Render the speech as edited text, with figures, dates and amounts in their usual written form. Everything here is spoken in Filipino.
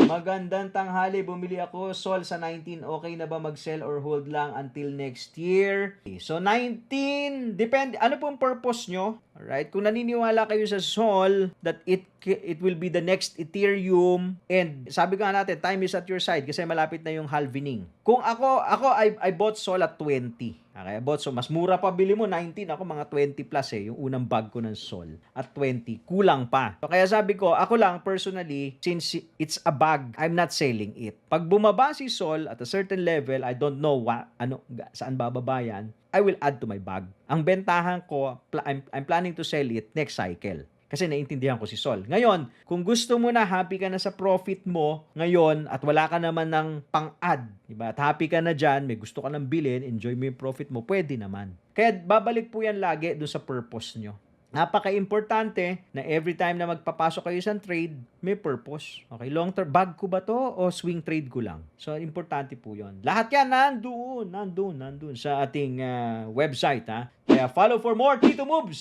Magandang tanghali, bumili ako Sol sa 19. Okay na ba mag-sell or hold lang until next year? So 19, depende ano pong purpose nyo. Alright, kung naniniwala kayo sa Sol that it will be the next Ethereum, and sabi ko nga natin, time is at your side kasi malapit na yung halvening. Kung I bought Sol at 20. Okay, so mas mura pa, bili mo 19, ako mga 20 plus yung unang bag ko ng Sol at 20, kulang pa. So kaya sabi ko, ako lang personally, since it's a bag, I'm not selling it. Pag bumaba si Sol at a certain level, I don't know saan bababa yan, I will add to my bag. Ang bentahan ko, I'm planning to sell it next cycle. Kasi naiintindihan ko si Sol. Ngayon, kung gusto mo na, happy ka na sa profit mo ngayon at wala ka naman ng pang-add, diba? At happy ka na dyan, may gusto ka nang bilhin, enjoy mo yung profit mo, pwede naman. Kaya babalik po yan lagi dun sa purpose nyo. Napaka-importante na every time na magpapasok kayo sa trade, may purpose. Okay, long term, bag ko ba to o swing trade ko lang? So, importante po yon. Lahat yan nandun sa ating website. Kaya follow for more Tito Moves!